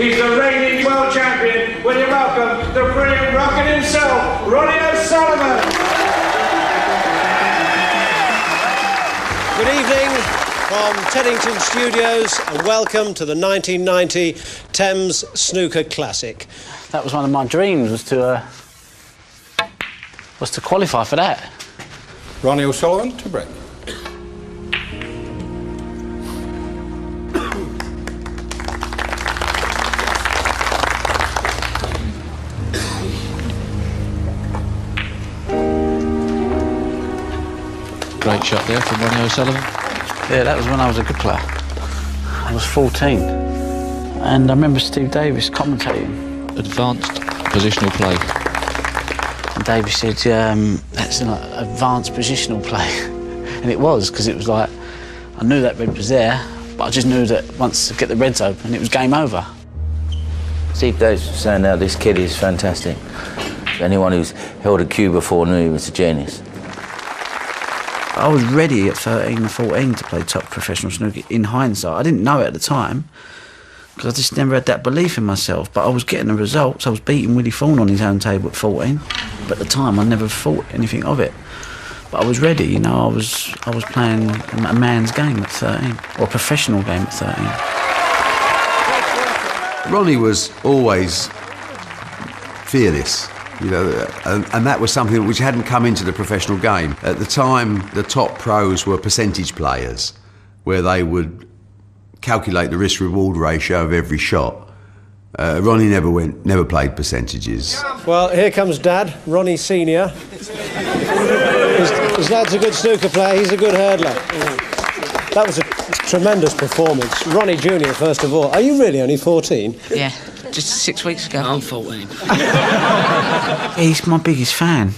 He's the reigning world champion. Will you welcome the brilliant rocket himself, Ronnie O'Sullivan. Good evening from Teddington Studios and welcome to the 1990 Thames Snooker Classic. That was one of my dreams, was to qualify for that. Ronnie O'Sullivan to break. Great shot there from Ronnie O'Sullivan. Yeah, that was when I was a good player. I was 14. And I remember Steve Davis commentating. Advanced positional play. And Davis said, that's an advanced positional play. And it was, because it was like, I knew that red was there, but I just knew that once I get the reds open, it was game over. Steve Davis was saying now, this kid is fantastic. Anyone who's held a cue before knew he was a genius. I was ready at 13 or 14 to play top professional snooker in hindsight. I didn't know it at the time, because I just never had that belief in myself, but I was getting the results. I was beating Willie Thorne on his own table at 14, but at the time I never thought anything of it. But I was ready, you know, I was playing a man's game at 13, or a professional game at 13. Ronnie was always fearless. You know, and that was something which hadn't come into the professional game. At the time, the top pros were percentage players, where they would calculate the risk-reward ratio of every shot. Ronnie never played percentages. Well, here comes Dad, Ronnie Senior. His dad's a good snooker player, he's a good hurdler. That was a tremendous performance. Ronnie Junior, first of all. Are you really only 14? Yeah. Just 6 weeks ago. I'm 14. He's my biggest fan.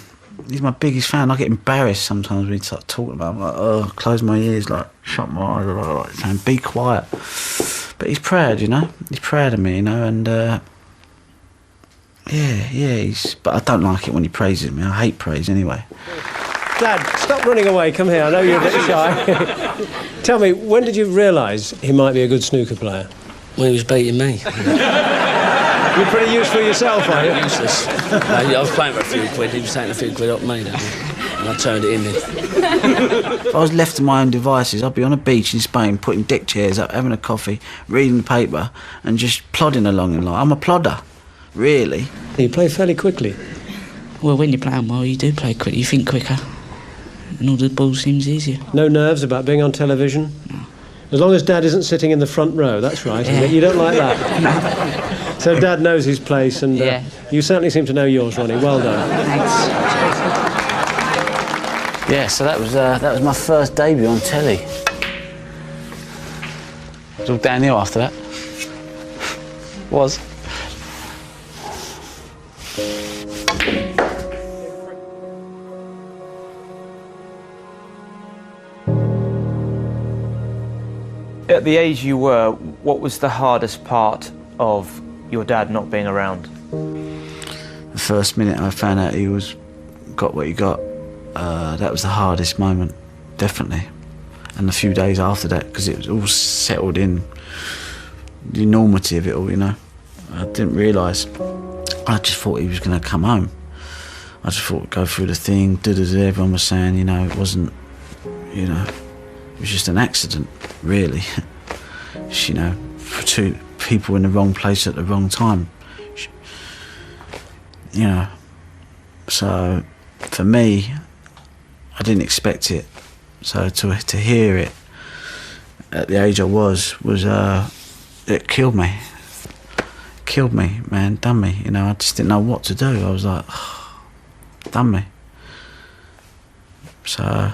He's my biggest fan. I get embarrassed sometimes when he starts talking about him. Like, oh, close my ears, like, shut my eyes, like, saying, be quiet. But he's proud, you know. He's proud of me, you know, and, yeah, but I don't like it when he praises me. I hate praise anyway. Dad, stop running away. Come here. I know you're a bit shy. Tell me, when did you realise he might be a good snooker player? When he was beating me. You're pretty useful yourself, are you? Useless. I was playing for a few quid, he was taking a few quid off me, and I turned it in then. If I was left to my own devices, I'd be on a beach in Spain, putting deck chairs up, having a coffee, reading the paper, and just plodding along in life. I'm a plodder, really. You play fairly quickly. Well, when you're playing well, you do play quicker, you think quicker, and all the ball seems easier. No nerves about being on television? No. As long as Dad isn't sitting in the front row, that's right, isn't it? You don't like that? So Dad knows his place, and you certainly seem to know yours, Ronnie. Well done. Thanks. Yeah, so that was my first debut on telly. It was all downhill after that. Was. At the age you were, what was the hardest part of your dad not being around? The first minute I found out he got what he got, that was the hardest moment, definitely. And a few days after that, because it was all settled in, the enormity of it all, you know. I didn't realise. I just thought he was going to come home. I just thought, go through the thing, everyone was saying, you know, it wasn't, you know, it was just an accident, really. Just, you know, for two people in the wrong place at the wrong time. You know, so for me, I didn't expect it. So to hear it at the age I was it killed me. Killed me, man, done me. You know, I just didn't know what to do. I was like, oh, done me. So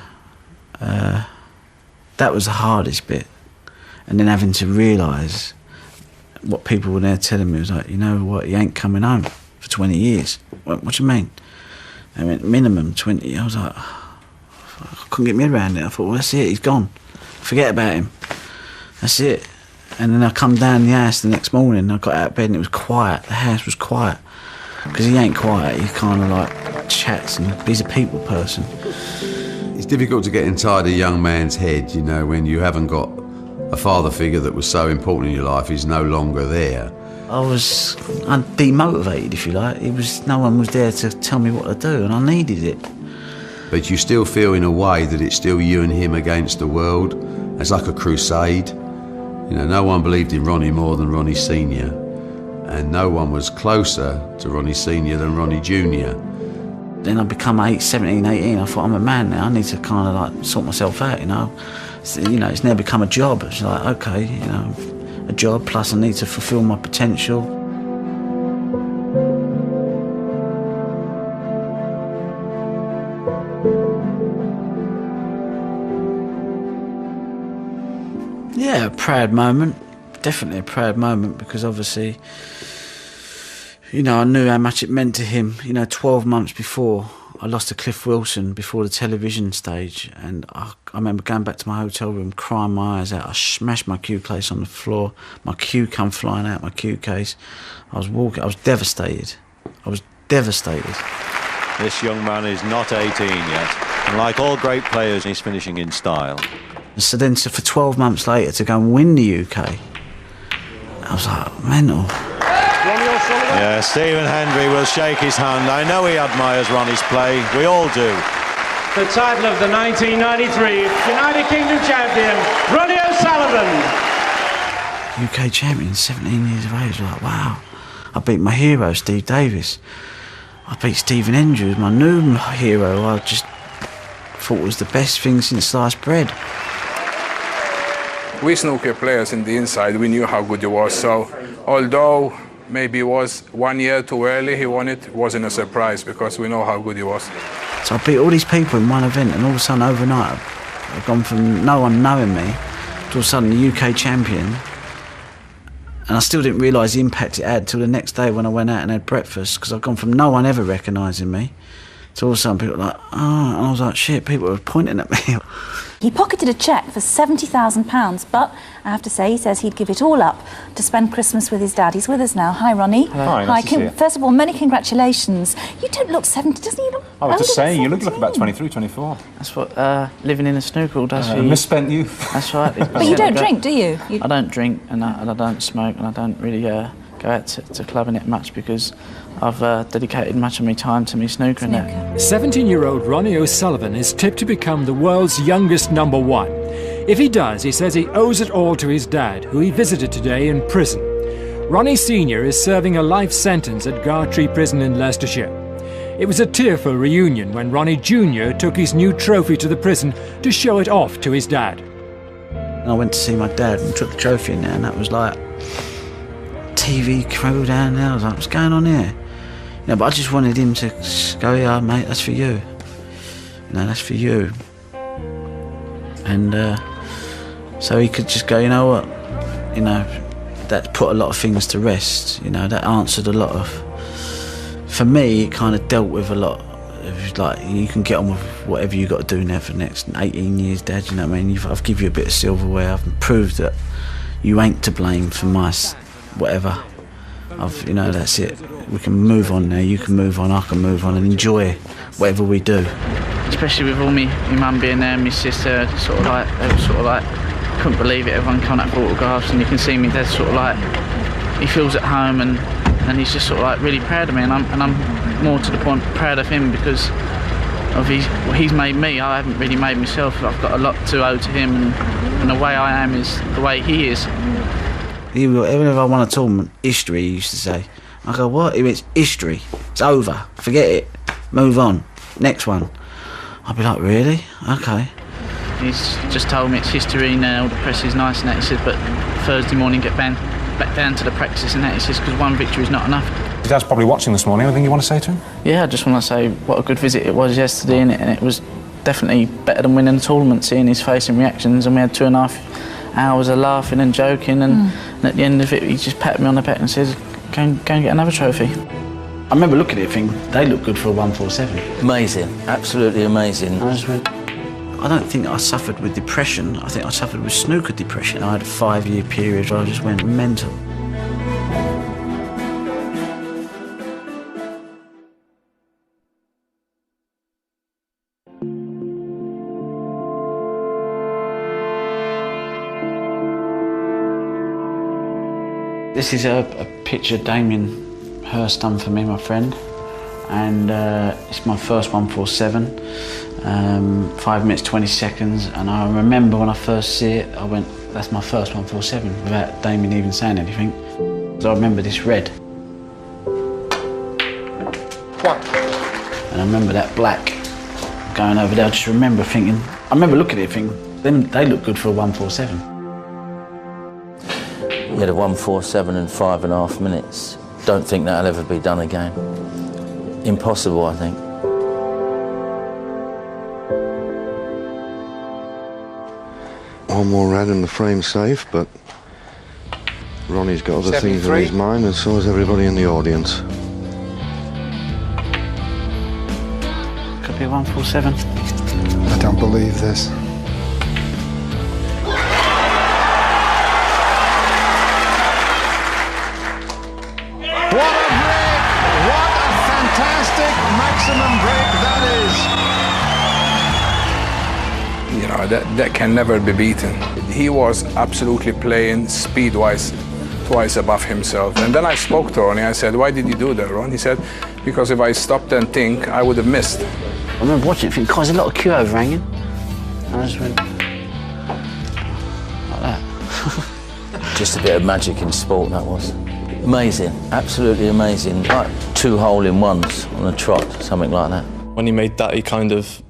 that was the hardest bit. And then having to realise what people were there telling me was like, you know what, he ain't coming home for 20 years. What do you mean? I mean, minimum 20. I was like, I couldn't get me around it. I thought, well, that's it, he's gone. Forget about him. That's it. And then I come down the house the next morning, I got out of bed and it was quiet. The house was quiet. Because he ain't quiet, he kind of like chats and he's a people person. It's difficult to get inside a young man's head, you know, when you haven't got a father figure that was so important in your life is no longer there. I was demotivated, if you like. No one was there to tell me what to do, and I needed it. But you still feel in a way that it's still you and him against the world. It's like a crusade. You know, no one believed in Ronnie more than Ronnie Senior, and no one was closer to Ronnie Senior than Ronnie Junior. Then I become 17, 18. I thought, I'm a man now. I need to kind of like sort myself out, you know. It's now become a job. It's like, okay, you know, a job plus I need to fulfil my potential. Yeah, a proud moment. Definitely a proud moment, because obviously, you know, I knew how much it meant to him. You know, 12 months before, I lost to Cliff Wilson before the television stage, and I remember going back to my hotel room, crying my eyes out. I smashed my cue case on the floor. My cue come flying out, my cue case. I was devastated. I was devastated. This young man is not 18 yet, and like all great players, he's finishing in style. So then, for 12 months later, to go and win the UK, I was like, mental. Yeah, Stephen Hendry will shake his hand. I know he admires Ronnie's play. We all do. The title of the 1993 United Kingdom champion, Ronnie O'Sullivan. UK champion, 17 years of age. Like, wow. I beat my hero, Steve Davis. I beat Stephen Hendry, my new hero. I just thought it was the best thing since sliced bread. We snooker players in the inside, we knew how good he was, so although maybe it was 1 year too early he won it, it wasn't a surprise because we know how good he was. So I beat all these people in one event, and all of a sudden overnight I've gone from no one knowing me to all of a sudden the UK champion, and I still didn't realise the impact it had till the next day when I went out and had breakfast, because I've gone from no one ever recognising me to all of a sudden people were like, oh, and I was like, shit, people were pointing at me. He pocketed a cheque for £70,000, but I have to say, he says he'd give it all up to spend Christmas with his dad. He's with us now. Hi, Ronnie. Hi, nice to see you. First of all, many congratulations. You don't look 70, doesn't he? I was just saying, you look about 23, 24. That's what living in a snooker all does for you. Misspent youth. That's right. But you don't drink, do you? I don't drink, and I don't smoke, and I don't really go out to clubbing it much, because I've dedicated much of my time to me snooker and that. 17-year-old Ronnie O'Sullivan is tipped to become the world's youngest number one. If he does, he says he owes it all to his dad, who he visited today in prison. Ronnie Sr. is serving a life sentence at Gartree Prison in Leicestershire. It was a tearful reunion when Ronnie Jr. took his new trophy to the prison to show it off to his dad. And I went to see my dad and took the trophy in there, and that was like TV crew down there. I was like, what's going on here? You know, but I just wanted him to go, yeah, mate, that's for you. You know, that's for you. And so he could just go, you know what? You know, that put a lot of things to rest. You know, that answered a lot of... For me, it kind of dealt with a lot. It was like, you can get on with whatever you got to do now for the next 18 years, Dad. You know what I mean? I've given you a bit of silverware. I've proved that you ain't to blame for my whatever. You know, that's it. We can move on now. You can move on. I can move on and enjoy whatever we do. Especially with all my mum being there and my sister, they were sort of like, couldn't believe it. Everyone coming up for autographs, and you can see me dad sort of like, he feels at home, and he's just sort of like really proud of me, and I'm more to the point proud of him because of he's made me. I haven't really made myself. I've got a lot to owe to him, and the way I am is the way he is. Whenever I won a tournament, history, he used to say. I go, what? He went, history. It's over. Forget it. Move on. Next one. I'd be like, really? Okay. He's just told me it's history now, the press is nice and that. He says, but Thursday morning get back down to the practice and that. He says, because one victory is not enough. Your dad's probably watching this morning. Anything you want to say to him? Yeah, I just want to say what a good visit it was yesterday, and it was definitely better than winning the tournament, seeing his face and reactions, and we had 2.5 hours of laughing and joking, and at the end of it he just patted me on the back and says, go and get another trophy. I remember looking at it thinking, they look good for a 147. Amazing, absolutely amazing. I just went, I don't think I suffered with depression, I think I suffered with snooker depression. I had a 5-year period where I just went mental. This is a picture Damien Hirst done for me, my friend, and it's my first 147, 5 minutes 20 seconds, and I remember when I first see it, I went, that's my first 147, without Damien even saying anything. So I remember this red. What? And I remember that black going over there. I just remember thinking, I remember looking at it thinking, they look good for a 147. He had a 147 in 5.5 minutes. Don't think that'll ever be done again. Impossible, I think. One more red and the frame's safe, but Ronnie's got other things on his mind, and so has everybody in the audience. Could be a 147. I don't believe this. What a break! What a fantastic maximum break that is! You know, that can never be beaten. He was absolutely playing speed-wise twice above himself. And then I spoke to Ronnie. I said, why did you do that, Ron? He said, because if I stopped and think, I would have missed. I remember watching it thinking, God, there's a lot of queue overhanging. And I just went like that. Just a bit of magic in sport, that was. Amazing, absolutely amazing. Like 2 hole-in-ones on a trot, something like that. When he made that, he kind of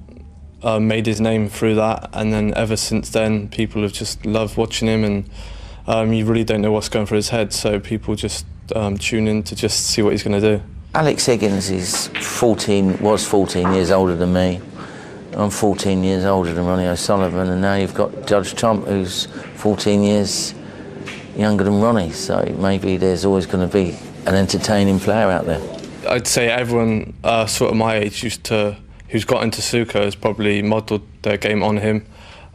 made his name through that, and then ever since then, people have just loved watching him, and you really don't know what's going through his head, so people just tune in to just see what he's going to do. Alex Higgins was 14 years older than me. I'm 14 years older than Ronnie O'Sullivan, and now you've got Judge Trump, who's 14 years younger than Ronnie, so maybe there's always going to be an entertaining player out there. I'd say everyone sort of my age who's got into snooker has probably modelled their game on him.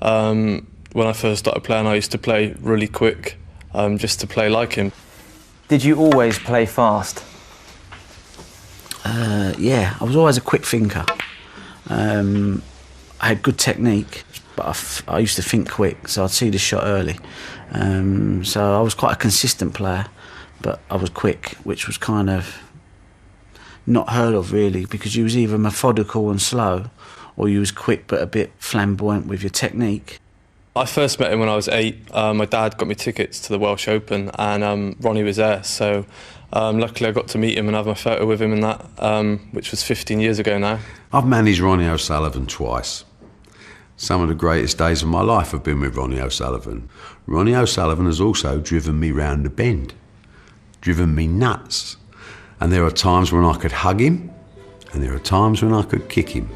When I first started playing, I used to play really quick, just to play like him. Did you always play fast? Yeah, I was always a quick thinker. I had good technique, but I used to think quick, so I'd see the shot early. So I was quite a consistent player, but I was quick, which was kind of not heard of really, because you was either methodical and slow, or you was quick but a bit flamboyant with your technique. I first met him when I was 8. My dad got me tickets to the Welsh Open, and Ronnie was there, so luckily I got to meet him and have my photo with him and that, which was 15 years ago now. I've managed Ronnie O'Sullivan twice. Some of the greatest days of my life have been with Ronnie O'Sullivan. Ronnie O'Sullivan has also driven me round the bend, driven me nuts. And there are times when I could hug him, and there are times when I could kick him.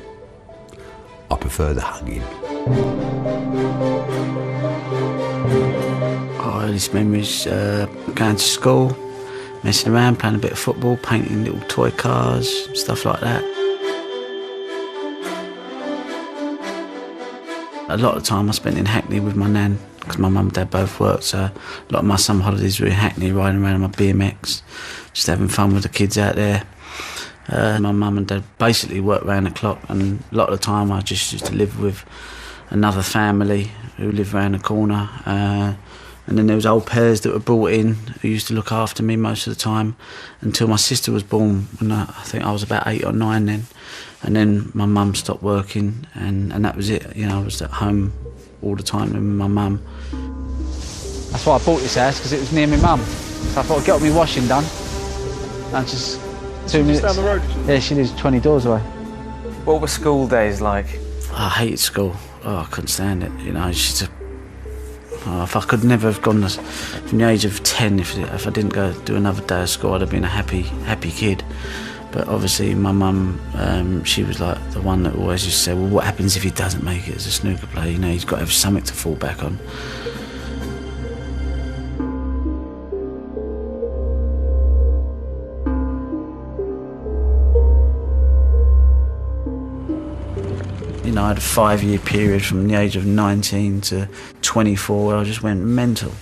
I prefer the hugging. Oh, earliest memories, going to school, messing around, playing a bit of football, painting little toy cars, stuff like that. A lot of time I spent in Hackney with my nan, because my mum and dad both worked, so a lot of my summer holidays were in Hackney, riding around on my BMX, just having fun with the kids out there. My mum and dad basically worked round the clock, and a lot of the time I just used to live with another family who lived round the corner. And then there was old pairs that were brought in who used to look after me most of the time until my sister was born, when I think I was about 8 or 9 then. And then my mum stopped working, and that was it. You know, I was at home all the time with my mum. That's why I bought this house, because it was near my mum. So I thought I'd get all my washing done. And just 2 minutes. Down the road? Yeah, she lives 20 doors away. What were school days like? I hated school. Oh, I couldn't stand it. You know, it's just if I could never have gone from the age of 10, if I didn't go do another day of school, I'd have been a happy kid. But obviously my mum, she was like the one that always used to say, well, what happens if he doesn't make it as a snooker player? You know, he's got to have something to fall back on. You know, I had a 5-year period from the age of 19 to 24 where I just went mental.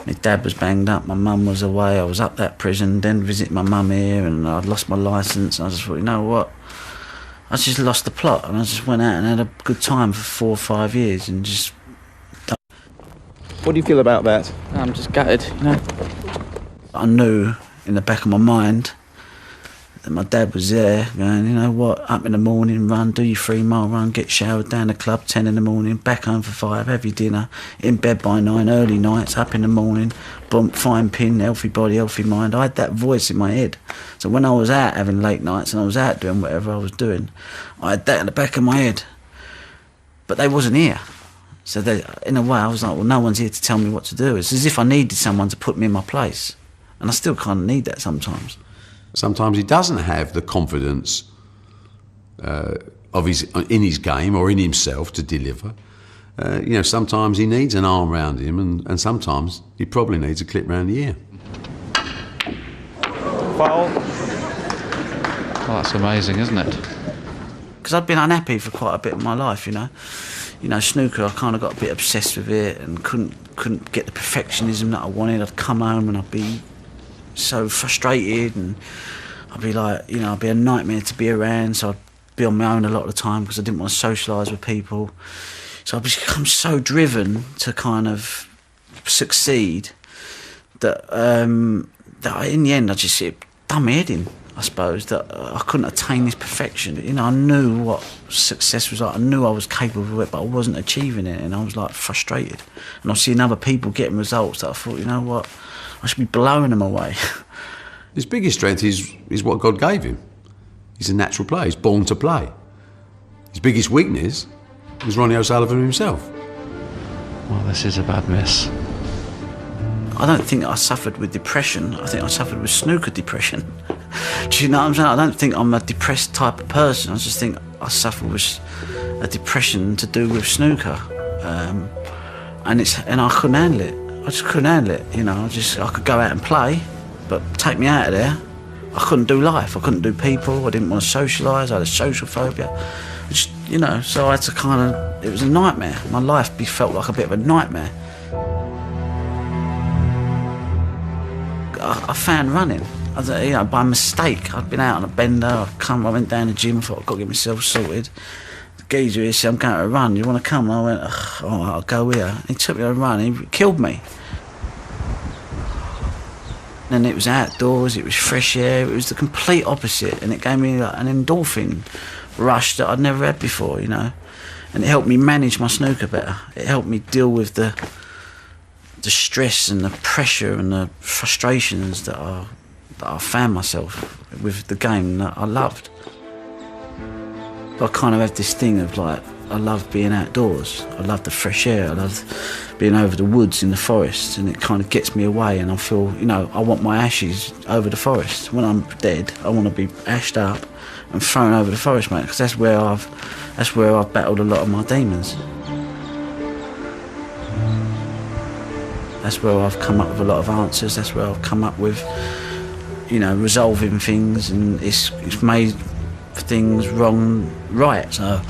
My dad was banged up, my mum was away, I was up that prison, then visit my mum here, and I'd lost my licence, and I just thought, you know what, I just lost the plot, and I just went out and had a good time for 4 or 5 years, and just... What do you feel about that? I'm just gutted, you know. I knew in the back of my mind that my dad was there going, you know what, up in the morning, run, do your 3-mile run, get showered, down the club, 10 in the morning, back home for 5, have your dinner, in bed by 9, early nights, up in the morning, boom, fine pin, healthy body, healthy mind. I had that voice in my head. So when I was out having late nights and I was out doing whatever I was doing, I had that in the back of my head. But they wasn't here. So they, in a way, I was like, well, no one's here to tell me what to do. It's as if I needed someone to put me in my place. And I still kind of need that sometimes. Sometimes he doesn't have the confidence in his game or in himself to deliver. You know, sometimes he needs an arm around him, and sometimes he probably needs a clip round the ear. Foul. Oh, that's amazing, isn't it? Because I'd been unhappy for quite a bit of my life, you know. You know, snooker, I kind of got a bit obsessed with it and couldn't get the perfectionism that I wanted. I'd come home and I'd be so frustrated, and I'd be like, you know, I'd be a nightmare to be around, so I'd be on my own a lot of the time because I didn't want to socialise with people. So I'd become so driven to kind of succeed that, that in the end I just done my head in, I suppose, that I couldn't attain this perfection. You know, I knew what success was like, I knew I was capable of it, but I wasn't achieving it, and I was like frustrated. And I was seeing other people getting results that I thought, you know what, I should be blowing them away. His biggest strength is what God gave him. He's a natural player. He's born to play. His biggest weakness was Ronnie O'Sullivan himself. Well, this is a bad miss. I don't think I suffered with depression. I think I suffered with snooker depression. Do you know what I'm saying? I don't think I'm a depressed type of person. I just think I suffer with a depression to do with snooker. And I couldn't handle it. I just couldn't handle it, you know. I could go out and play, but take me out of there, I couldn't do life. I couldn't do people. I didn't want to socialise. I had a social phobia. Just, you know, so I had to kind of, it was a nightmare. My life felt like a bit of a nightmare. I found running. You know, by mistake. I'd been out on a bender. I went down the gym. Thought I've got to get myself sorted. The geezer here said, "I'm going to run. You want to come?" And I went, "Oh, all right, I'll go here." He took me on a run. He killed me. And it was outdoors. It was fresh air. It was the complete opposite, and it gave me like an endorphin rush that I'd never had before. You know, and it helped me manage my snooker better. It helped me deal with the stress and the pressure and the frustrations that I found myself with the game that I loved. I kind of have this thing of like, I love being outdoors. I love the fresh air. I love being over the woods in the forest, and it kind of gets me away, and I feel, you know, I want my ashes over the forest. When I'm dead, I want to be ashed up and thrown over the forest, mate, because that's where I've battled a lot of my demons. That's where I've come up with a lot of answers. That's where I've come up with, you know, resolving things, and it's made things wrong right. So,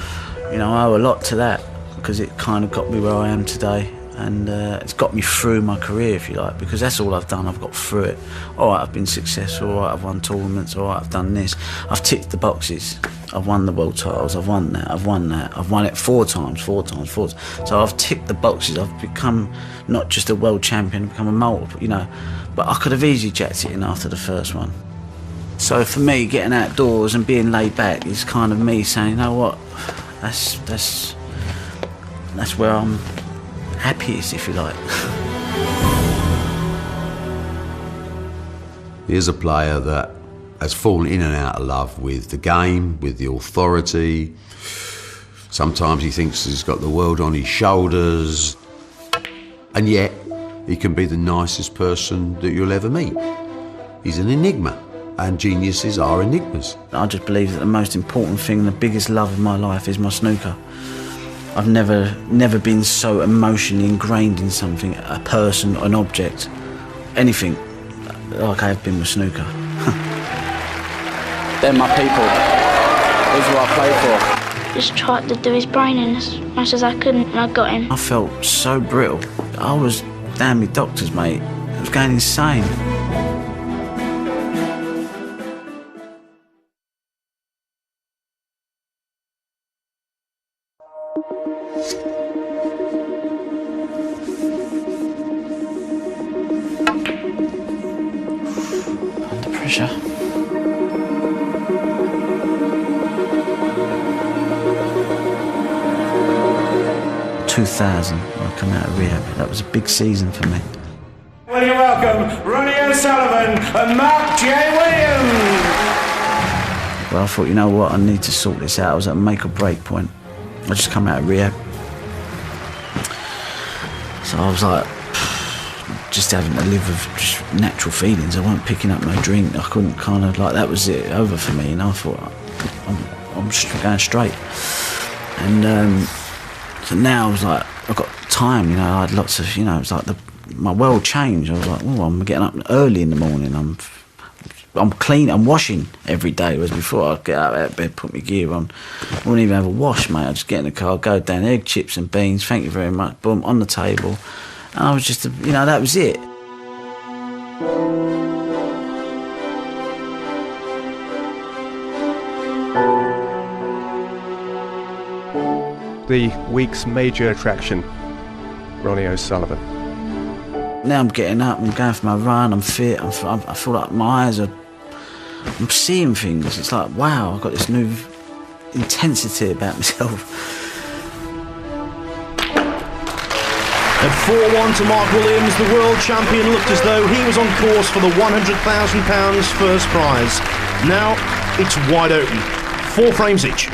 you know, I owe a lot to that, because it kind of got me where I am today, and it's got me through my career, if you like, because that's all I've done. I've got through it. All right, I've been successful. All right, I've won tournaments. All right, I've done this. I've ticked the boxes. I've won the world titles. I've won that. I've won that. I've won it 4 times. So I've ticked the boxes. I've become not just a world champion, I've become a multiple, you know. But I could have easily jacked it in after the first one. So for me, getting outdoors and being laid back is kind of me saying, you know what, that's where I'm happiest, if you like. Here's a player that has fallen in and out of love with the game, with the authority. Sometimes he thinks he's got the world on his shoulders, and yet he can be the nicest person that you'll ever meet. He's an enigma, and geniuses are enigmas. I just believe that the most important thing, the biggest love of my life, is my snooker. I've never been so emotionally ingrained in something, a person, an object, anything, like I have been with snooker. They're my people. Those who I play for. Just tried to do his brain in as much as I could, and I got him. I felt so brittle. I was down with doctors, mate. I was going insane. pressure. 2000, I come out of rehab. That was a big season for me. Will you welcome Ronnie O'Sullivan and Mark J. Williams? Well, I thought, you know what, I need to sort this out. I was at a make or break point. I just come out of rehab. So I was like, just having to live with just natural feelings. I wasn't picking up no drink. I couldn't kind of, like, that was it, over for me. And I thought, I'm just going straight. And so now I was like, I've got time, you know, I had lots of, you know, it was like my world changed. I was like, oh, I'm getting up early in the morning. I'm clean, I'm washing every day, whereas before I'd get out of bed, put my gear on. I wouldn't even have a wash, mate. I'd just get in the car, go down, egg, chips and beans, thank you very much, boom, on the table. And I was just, you know, that was it. The week's major attraction, Ronnie O'Sullivan. Now I'm getting up, I'm going for my run, I'm fit, I feel like my eyes are, I'm seeing things. It's like, wow, I've got this new intensity about myself. At 4-1 to Mark Williams, the world champion looked as though he was on course for the £100,000 first prize. Now it's wide open, 4 frames each.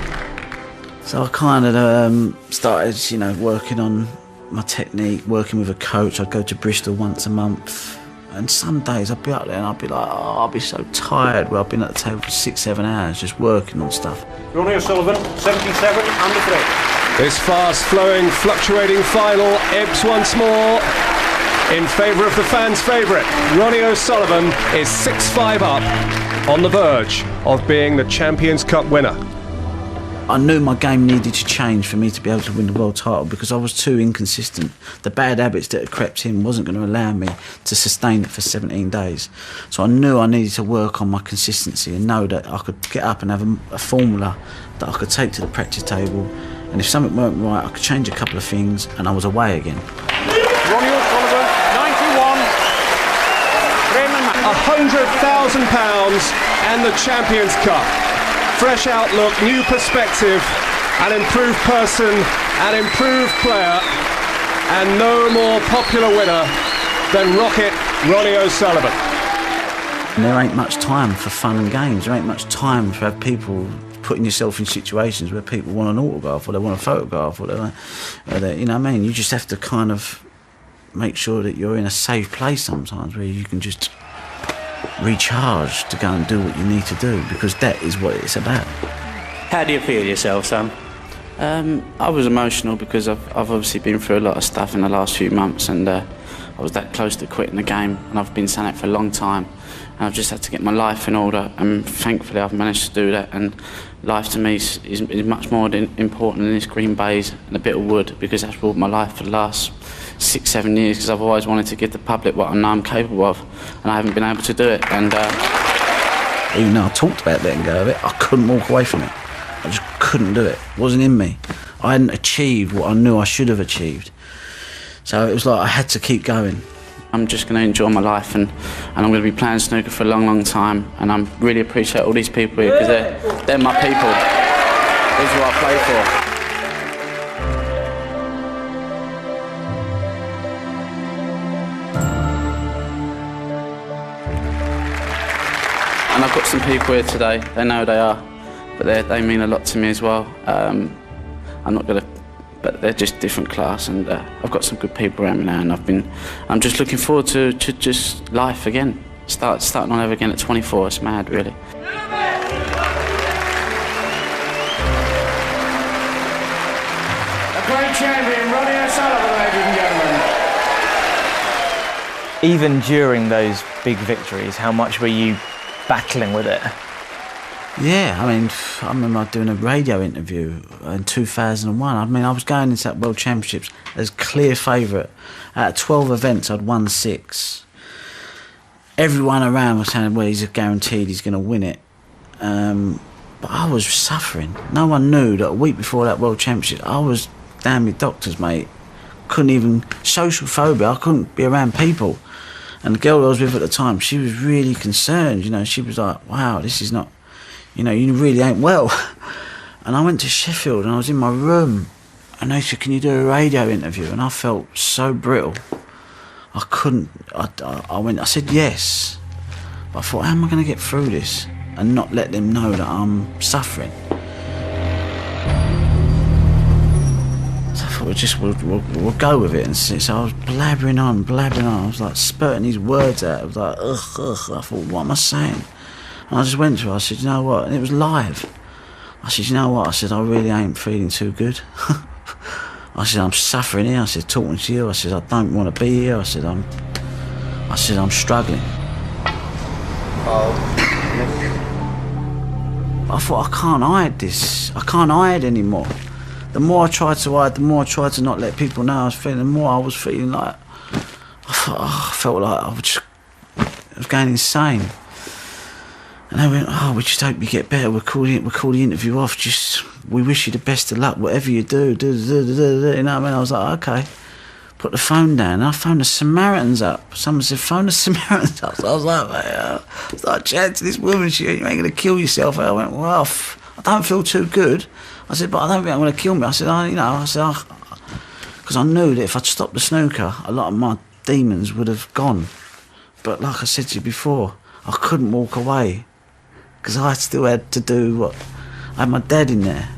So I kind of started, you know, working on my technique, working with a coach. I'd go to Bristol once a month, and some days I'd be up there and I'd be like, oh, I'll be so tired. Well, I've been at the table for 6-7 hours just working on stuff. Ronnie O'Sullivan, 77 under 3. This fast-flowing, fluctuating final ebbs once more in favour of the fans' favourite. Ronnie O'Sullivan is 6-5 up, on the verge of being the Champions Cup winner. I knew my game needed to change for me to be able to win the world title because I was too inconsistent. The bad habits that had crept in wasn't going to allow me to sustain it for 17 days. So I knew I needed to work on my consistency and know that I could get up and have a formula that I could take to the practice table, and if something weren't right, I could change a couple of things and I was away again. Ronnie O'Sullivan, 91. £100,000 and the Champions Cup. Fresh outlook, new perspective, an improved person, an improved player, and no more popular winner than Rocket Ronnie O'Sullivan. And there ain't much time for fun and games. There ain't much time to have people putting yourself in situations where people want an autograph or they want a photograph or they, you know what I mean? You just have to kind of make sure that you're in a safe place sometimes where you can just recharge to go and do what you need to do, because that is what it's about. How do you feel yourself, Sam? I was emotional because I've obviously been through a lot of stuff in the last few months, and I was that close to quitting the game, and I've been saying it for a long time, and I've just had to get my life in order, and thankfully I've managed to do that. And life to me is much more important than this green baize and a bit of wood, because that's ruled my life for the last 6-7 years, because I've always wanted to give the public what I know I'm capable of, and I haven't been able to do it. And even though I talked about letting go of it, I couldn't walk away from it. I just couldn't do it. It wasn't in me. I hadn't achieved what I knew I should have achieved. So it was like I had to keep going. I'm just going to enjoy my life, and I'm going to be playing snooker for a long, long time, and I really appreciate all these people here, because they're my people. These are who I play for. And I've got some people here today, they know who they are, but they mean a lot to me as well. I'm not going to, but they're just different class, and I've got some good people around me now, and I'm just looking forward to just life again. Starting all over again at 24, it's mad, really. A great champion, Ronnie O'Sullivan, ladies and gentlemen. Even during those big victories, how much were you battling with it? Yeah, I mean, I remember doing a radio interview in 2001. I mean, I was going into that World Championships as clear favourite. Out of 12 events, I'd won 6. Everyone around was saying, well, he's guaranteed he's going to win it. But I was suffering. No one knew that a week before that World Championship, I was down with doctors, mate. Couldn't even, social phobia, I couldn't be around people. And the girl I was with at the time, she was really concerned, you know. She was like, wow, this is not, you know, you really ain't well. And I went to Sheffield and I was in my room and they said, can you do a radio interview? And I felt so brittle. I couldn't, I said yes. But I thought, how am I going to get through this and not let them know that I'm suffering? So I thought, we'll go with it. And so I was blabbering on. I was like spurting these words out. I was like, ugh. I thought, what am I saying? And I just went to her, I said, you know what? And it was live. I said, you know what? I said, I really ain't feeling too good. I said, I'm suffering here. I said, talking to you. I said, I don't want to be here. I said, I'm struggling. I thought, I can't hide this. I can't hide anymore. The more I tried to hide, the more I tried to not let people know I was feeling, the more I was feeling like, I felt like I was going insane. And they went, oh, we just hope you get better. We'll call the interview off. We wish you the best of luck, whatever you do. You know what I mean? I was like, okay. Put the phone down. And I phoned the Samaritans up. Someone said, phone the Samaritans up. So I was like, I started chatting to this woman. She went, you ain't going to kill yourself. I went, well, I don't feel too good. I said, but I don't think I'm going to kill me. I said, because I knew that if I'd stopped the snooker, a lot of my demons would have gone. But like I said to you before, I couldn't walk away. Because I still had to do what... I had my dad in there.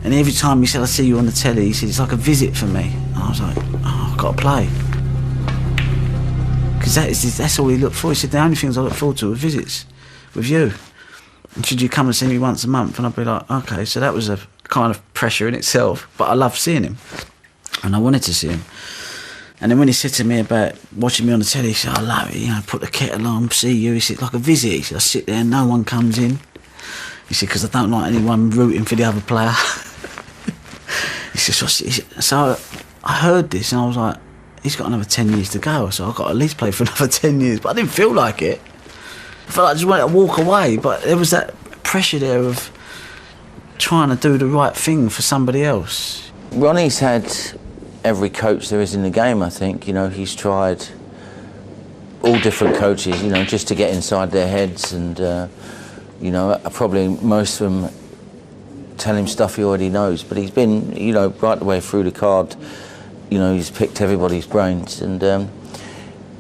And every time he said, I see you on the telly, he said, it's like a visit for me. And I was like, oh, I've got to play. Because that's all he looked for. He said, the only things I look forward to are visits with you. And should you come and see me once a month? And I'd be like, okay. So that was a kind of pressure in itself. But I loved seeing him. And I wanted to see him. And then when he said to me about watching me on the telly, he said, I love it, you know, put the kettle on, see you. He said, like a visit. He said, I sit there and no one comes in. He said, because I don't like anyone rooting for the other player. He said, so I heard this and I was like, he's got another 10 years to go, so I've got to at least play for another 10 years. But I didn't feel like it. I felt like I just wanted to walk away, but there was that pressure there of trying to do the right thing for somebody else. Ronnie's had every coach there is in the game, I think. You know, he's tried all different coaches, you know, just to get inside their heads, and you know, probably most of them tell him stuff he already knows, but he's been, you know, right the way through the card. You know, he's picked everybody's brains, and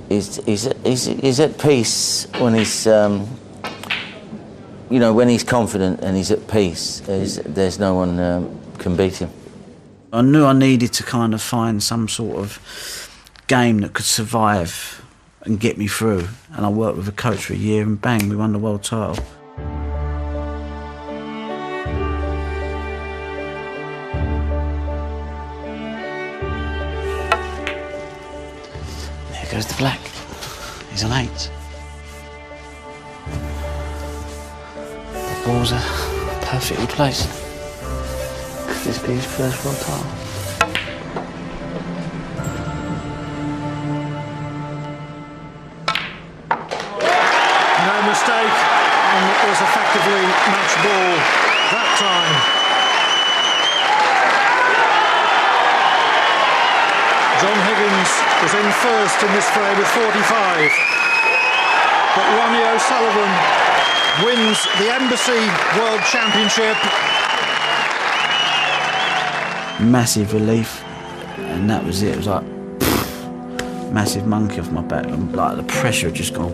he's at peace when he's you know, when he's confident and he's at peace. There's no one can beat him. I knew I needed to kind of find some sort of game that could survive and get me through. And I worked with a coach for a year and bang, we won the world title. There goes the black. He's an 8. The balls are perfectly placed. This be his first world title. No mistake, and it was effectively match ball that time. John Higgins was in first in this fray with 45, but Ronnie O'Sullivan wins the Embassy World Championship. Massive relief, and that was it. It was like massive monkey off my back, and like the pressure had just gone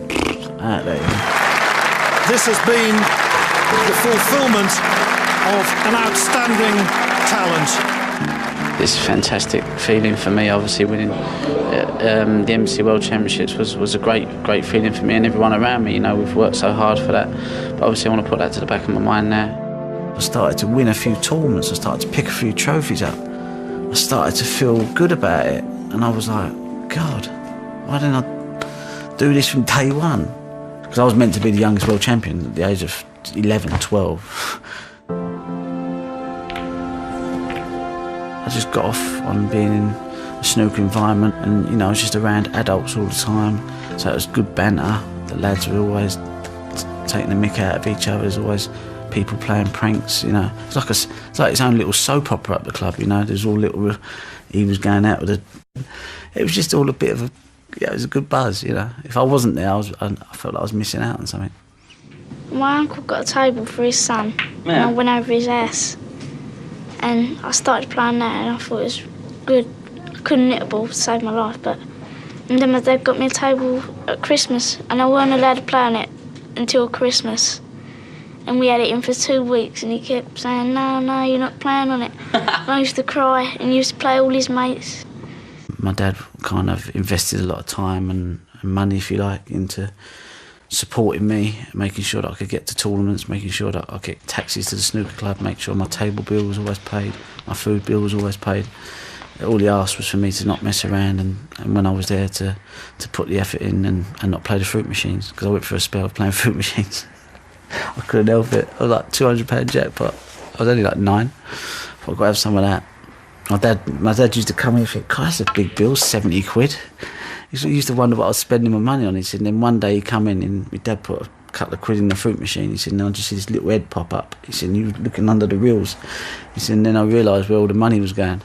out there. This has been the fulfilment of an outstanding talent. It's a fantastic feeling for me. Obviously, winning the Embassy World Championships was a great feeling for me and everyone around me. You know, we've worked so hard for that, but obviously I want to put that to the back of my mind now. I started to win a few tournaments, I started to pick a few trophies up. I started to feel good about it, and I was like, God, why didn't I do this from day one? Because I was meant to be the youngest world champion at the age of 11, 12. I just got off on being in a snooker environment, and you know, I was just around adults all the time, so it was good banter. The lads were always taking the mick out of each other. There's always people playing pranks, you know. It's like its own little soap opera at the club, you know. There's all little... He was going out with a... It was just all a bit of a it was a good buzz, you know. If I wasn't there, I felt like I was missing out on something. My uncle got a table for his son, and I went over his house. And I started playing that, and I thought it was good. I couldn't knit a ball to save my life, and then my dad got me a table at Christmas, and I weren't allowed to play on it until Christmas. And we had it in for 2 weeks, and he kept saying, no, you're not playing on it. And I used to cry, and he used to play all his mates. My dad kind of invested a lot of time and money, if you like, into supporting me, making sure that I could get to tournaments, making sure that I could get taxis to the snooker club, make sure my table bill was always paid, my food bill was always paid. All he asked was for me to not mess around and when I was there to put the effort in and not play the fruit machines, because I went for a spell of playing fruit machines. I couldn't help it. I was like £200 jackpot. I was only like 9. I thought I've got to have some of that. My dad used to come in and think, God, that's a big bill, 70 quid. He used to wonder what I was spending my money on. He said, and then one day he come in and my dad put a couple of quid in the fruit machine. He said, and I just see this little head pop up. He said, you were looking under the reels. He said, and then I realised where all the money was going.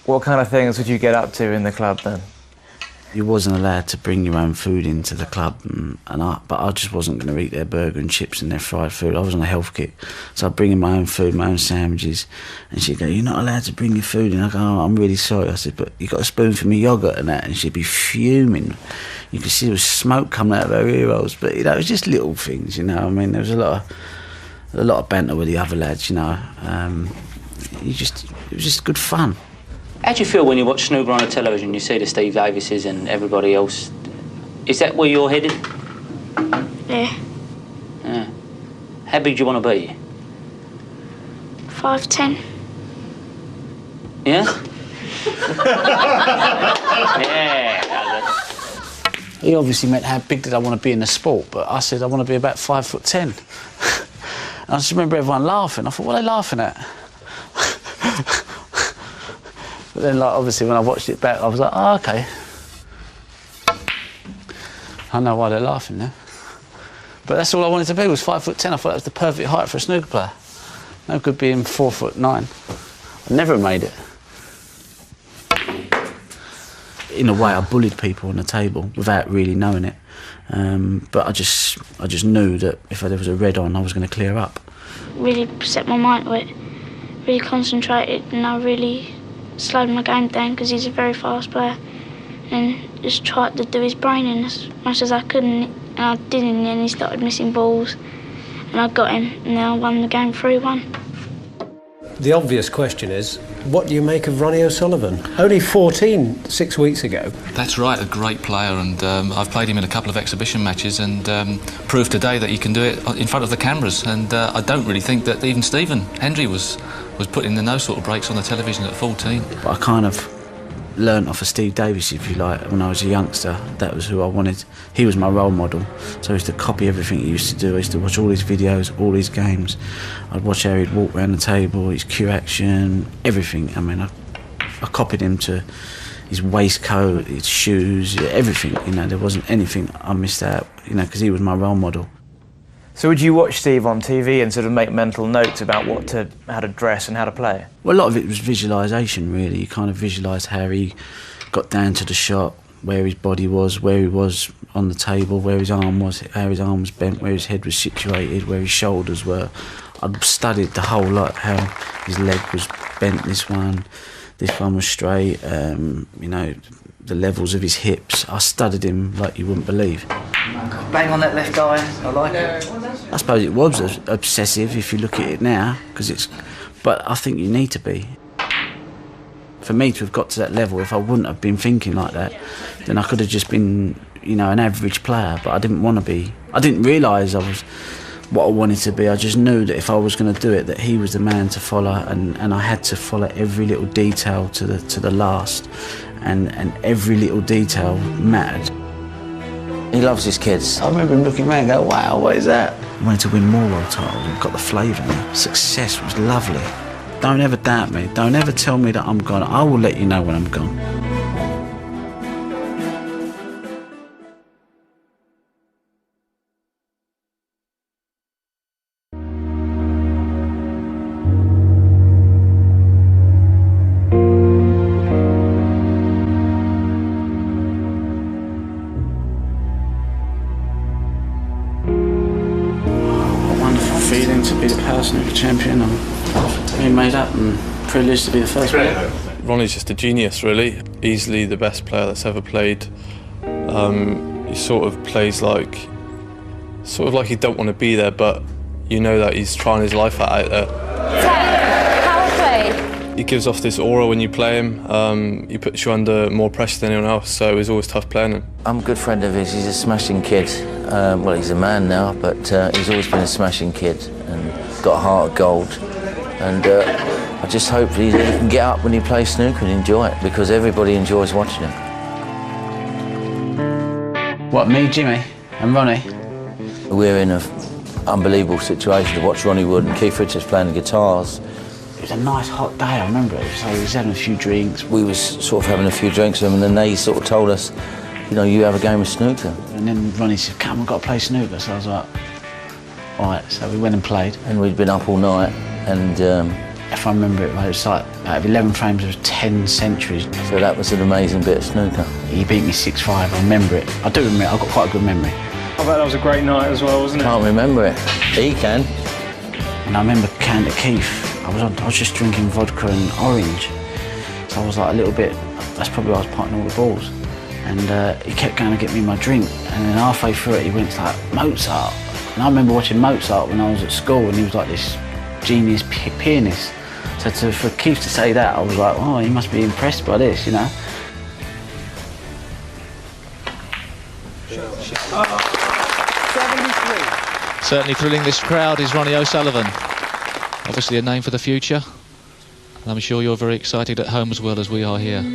What kind of things would you get up to in the club then? You wasn't allowed to bring your own food into the club, but I just wasn't going to eat their burger and chips and their fried food. I was on a health kick, so I'd bring in my own food, my own sandwiches, and she'd go, you're not allowed to bring your food in. I go, oh, I'm really sorry. I said, but you got a spoon for me yoghurt and that, and she'd be fuming. You could see there was smoke coming out of her ear rolls, but you know, it was just little things, you know. I mean, there was a lot of banter with the other lads, you know. It was just good fun. How do you feel when you watch snooker on the television, you see the Steve Davises and everybody else? Is that where you're headed? Yeah. Yeah. How big do you want to be? 5'10". Yeah? Yeah. He obviously meant how big did I want to be in the sport, but I said I want to be about 5'10". And I just remember everyone laughing. I thought, what are they laughing at? But then, like, obviously, when I watched it back, I was like, oh, OK. I know why they're laughing now. But that's all I wanted to be, was 5'10". I thought that was the perfect height for a snooker player. No good being 4'9". I never made it. In a way, I bullied people on the table without really knowing it. But I just knew that if there was a red on, I was going to clear up. Really set my mind to it, really concentrated, and I really slowed my game down because he's a very fast player, and just tried to do his brain in as much as I could, and I didn't, and then he started missing balls, and I got him, and then I won the game 3-1. The obvious question is, what do you make of Ronnie O'Sullivan? Only 14 6 weeks ago. That's right, a great player, and I've played him in a couple of exhibition matches and proved today that he can do it in front of the cameras, and I don't really think that even Stephen Hendry was putting the no sort of breaks on the television at 14. But I kind of learnt off of Steve Davis, if you like, when I was a youngster. That was who I wanted. He was my role model, so I used to copy everything he used to do. I used to watch all his videos, all his games. I'd watch how he'd walk around the table, his cue action, everything. I mean, I copied him to his waistcoat, his shoes, everything. You know, there wasn't anything I missed out, you know, because he was my role model. So would you watch Steve on TV and sort of make mental notes about how to dress and how to play? Well, a lot of it was visualisation, really. You kind of visualised how he got down to the shot, where his body was, where he was on the table, where his arm was, how his arm was bent, where his head was situated, where his shoulders were. I'd studied the whole lot, how his leg was bent, this one was straight, you know, the levels of his hips. I studied him like you wouldn't believe. Bang on that left eye, I like it. I suppose it was obsessive if you look at it now, but I think you need to be. For me to have got to that level, if I wouldn't have been thinking like that, then I could have just been, you know, an average player, but I didn't want to be. I didn't realise I was what I wanted to be. I just knew that if I was going to do it, that he was the man to follow, and I had to follow every little detail to the last, and every little detail mattered. He loves his kids. I remember him looking around and go, wow, what is that? I wanted to win more world titles and got the flavour now. Success was lovely. Don't ever doubt me. Don't ever tell me that I'm gone. I will let you know when I'm gone. the power snooker champion. I'm being made up and privileged to be the first player. Ronnie's just a genius, really. Easily the best player that's ever played. He sort of plays like he don't want to be there, but you know that he's trying his life out there. Power play. He gives off this aura when you play him. He puts you under more pressure than anyone else, so it's always tough playing him. I'm a good friend of his. He's a smashing kid. Well, he's a man now, but he's always been a smashing kid and got a heart of gold. And I just hope he can get up when he plays snooker and enjoy it, because everybody enjoys watching him. What, me, Jimmy and Ronnie? We're in an unbelievable situation to watch Ronnie Wood and Keith Richards playing the guitars. It was a nice hot day, I remember it. So he was having a few drinks. We was sort of having a few drinks with him, and then they sort of told us, you know, you have a game of snooker. And then Ronnie said, come on, we've got to play snooker. So I was like, all right, so we went and played. And we'd been up all night, and if I remember it, it was like out of 11 frames, there was 10 centuries. So that was an amazing bit of snooker. He beat me 6-5, I remember it. I do remember it, I've got quite a good memory. I bet that was a great night as well, wasn't it? Can't remember it. He can. And I remember Counter Keith. I was just drinking vodka and orange. So I was like a little bit, that's probably why I was potting all the balls. And he kept going to get me my drink. And then halfway through it, he went to like, Mozart. And I remember watching Mozart when I was at school, and he was like this genius pianist. So for Keith to say that, I was like, oh, he must be impressed by this, you know? Certainly thrilling this crowd is Ronnie O'Sullivan. Obviously a name for the future. And I'm sure you're very excited at home as well as we are here. Ronnie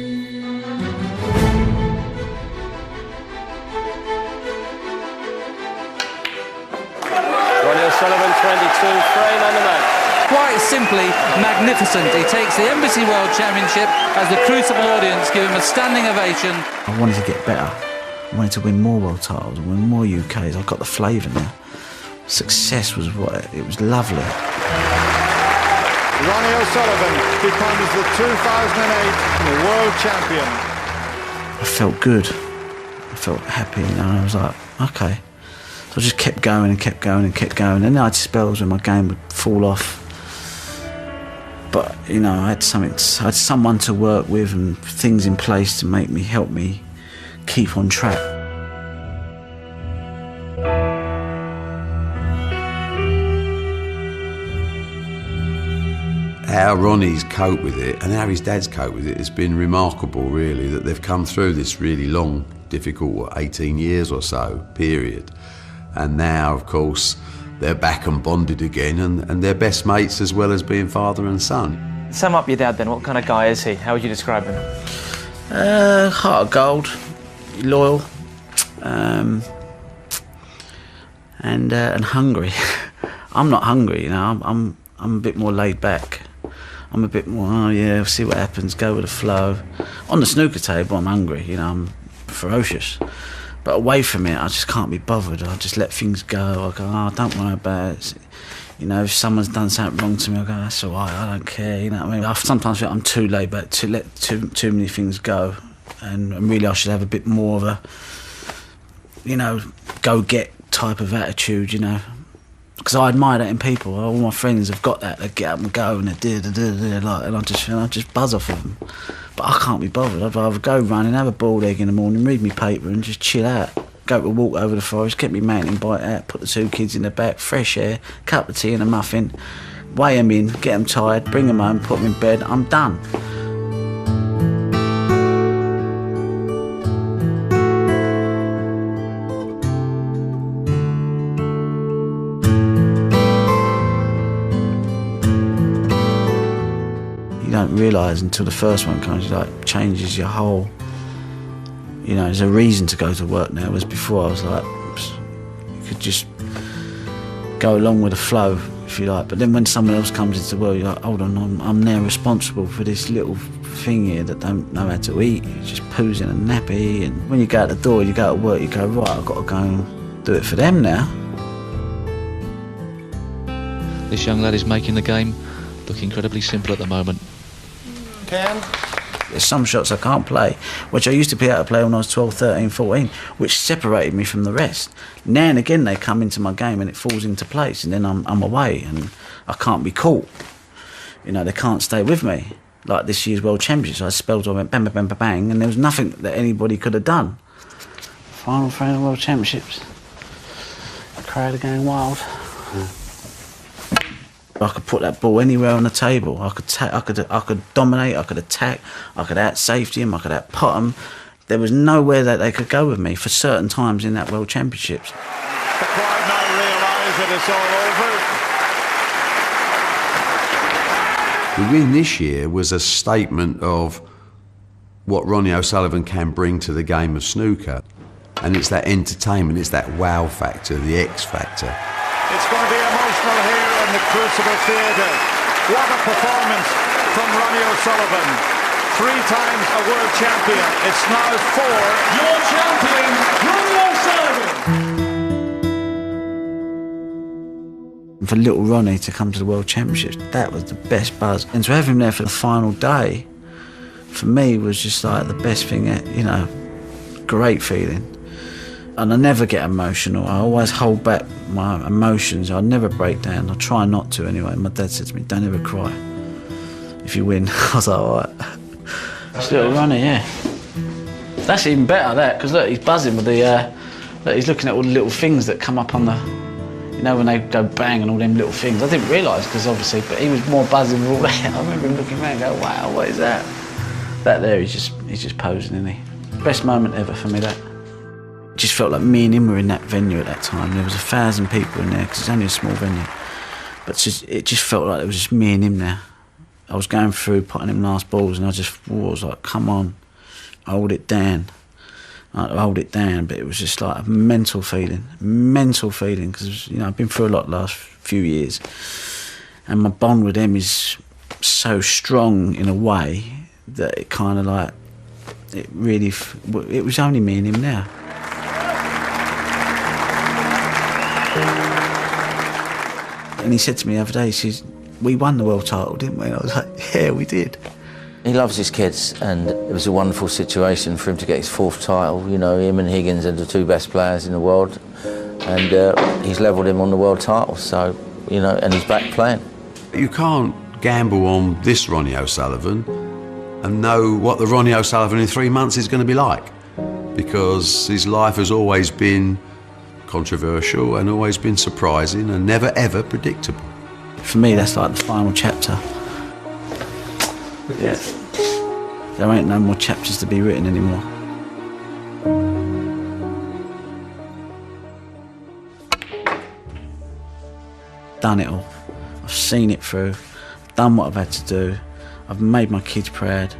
O'Sullivan, 22, frame on the match. Quite simply magnificent. He takes the Embassy World Championship as the Crucible audience give him a standing ovation. I wanted to get better. I wanted to win more world titles and win more UKs. I got the flavour now. Success was it was lovely. Ronnie O'Sullivan becomes the 2008 world champion. I felt good. I felt happy, you know, and I was like, okay. So I just kept going and kept going and kept going. And then I had spells when my game would fall off. But, you know, I had someone to work with and things in place to help me keep on track. How Ronnie's coped with it and how his dad's coped with it has been remarkable, really, that they've come through this really long, difficult, 18 years or so period. And now, of course, they're back and bonded again, and they're best mates as well as being father and son. Sum up your dad then. What kind of guy is he? How would you describe him? Heart of gold, loyal, and hungry. I'm not hungry, you know. I'm a bit more laid back. I'm a bit more, oh yeah, see what happens, go with the flow. On the snooker table, I'm hungry, you know, I'm ferocious. But away from it, I just can't be bothered. I just let things go. I go, oh, don't worry about it. You know, if someone's done something wrong to me, I go, that's all right, I don't care, you know what I mean? I sometimes feel I'm too laid back to let too many things go. And really I should have a bit more of a, you know, go-get type of attitude, you know. Because I admire that in people. All my friends have got that. They get up and go and they and I just buzz off of them. But I can't be bothered. I'd rather go running, have a bald egg in the morning, read my paper and just chill out. Go for a walk over the forest, get me mountain bike out, put the two kids in the back, fresh air, cup of tea and a muffin, weigh them in, get them tired, bring them home, put them in bed, I'm done. You don't realise until the first one comes, like changes your whole, you know, there's a reason to go to work now, whereas before I was like, you could just go along with the flow, if you like, but then when someone else comes into the world, you're like, hold on, I'm now responsible for this little thing here that don't know how to eat, it just poos in a nappy, and when you go out the door, you go to work, you go, right, I've got to go and do it for them now. This young lad is making the game look incredibly simple at the moment. Ken, There's some shots I can't play, which I used to be able to play when I was 12, 13, 14, which separated me from the rest. Now and again they come into my game and it falls into place, and then I'm away and I can't be caught. You know, they can't stay with me. Like this year's World Championships, I spelled, I went bang, bang, bang, bang, bang, and there was nothing that anybody could have done. Final frame of World Championships. The crowd are going wild. I could put that ball anywhere on the table. I could dominate, I could attack, I could out-safety him, I could out-pot him. There was nowhere that they could go with me for certain times in that World Championships. The crowd now realise that it's all over. The win this year was a statement of what Ronnie O'Sullivan can bring to the game of snooker. And it's that entertainment, it's that wow factor, the X factor. It's going to be emotional here in the Crucible Theatre. What a performance from Ronnie O'Sullivan. 3 times a world champion. It's now 4. Your champion, Ronnie O'Sullivan. For little Ronnie to come to the World Championships, that was the best buzz. And to have him there for the final day, for me, was just like the best thing, you know, great feeling. And I never get emotional. I always hold back my emotions. I never break down. I try not to anyway. My dad said to me, don't ever cry if you win. I was like, all right. It's little Ronnie, yeah. That's even better, that, because look, he's buzzing with the, look, he's looking at all the little things that come up on the, you know, when they go bang and all them little things. I didn't realise, because obviously, but he was more buzzing with all that. I remember him looking around and going, wow, what is that? That there, he's just posing, isn't he? Best moment ever for me, that. It just felt like me and him were in that venue at that time. There was 1,000 people in there, because it's only a small venue. But it just felt like it was just me and him there. I was going through, putting him last balls, and I was like, come on, hold it down. Hold it down, but it was just like a mental feeling, because, you know, I've been through a lot the last few years, and my bond with him is so strong in a way that it kind of like, it was only me and him now. And he said to me the other day, he says, we won the world title, didn't we? And I was like, yeah, we did. He loves his kids, and it was a wonderful situation for him to get his 4th title. You know, him and Higgins are the 2 best players in the world, and he's levelled him on the world title, so, you know, and he's back playing. You can't gamble on this Ronnie O'Sullivan and know what the Ronnie O'Sullivan in 3 months is going to be like, because his life has always been controversial and always been surprising and never ever predictable. For me, that's like the final chapter. Yeah. There ain't no more chapters to be written anymore. Done it all. I've seen it through. Done what I've had to do. I've made my kids proud.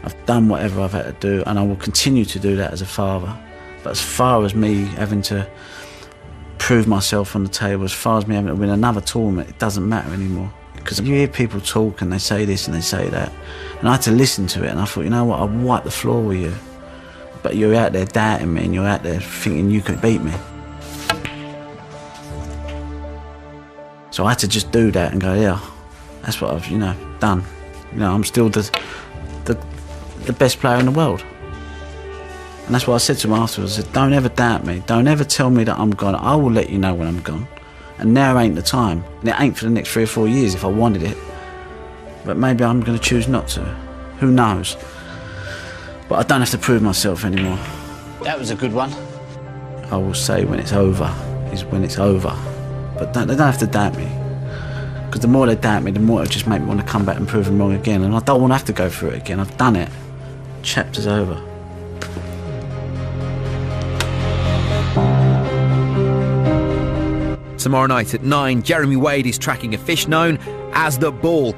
I've done whatever I've had to do, and I will continue to do that as a father. But as far as me having to prove myself on the table, as far as me having to win another tournament, it doesn't matter anymore. Because you hear people talk and they say this and they say that, and I had to listen to it, and I thought, you know what, I'll wipe the floor with you. But you're out there doubting me, and you're out there thinking you could beat me. So I had to just do that and go, yeah, that's what I've, you know, done. You know, I'm still the best player in the world. And that's what I said to him afterwards. I said, don't ever doubt me. Don't ever tell me that I'm gone. I will let you know when I'm gone. And now ain't the time. And it ain't for the next 3 or 4 years if I wanted it. But maybe I'm going to choose not to. Who knows? But I don't have to prove myself anymore. That was a good one. I will say when it's over is when it's over. But they don't have to doubt me. Because the more they doubt me, the more it just make me want to come back and prove them wrong again. And I don't want to have to go through it again. I've done it. Chapter's over. Tomorrow night at 9, Jeremy Wade is tracking a fish known as the ball.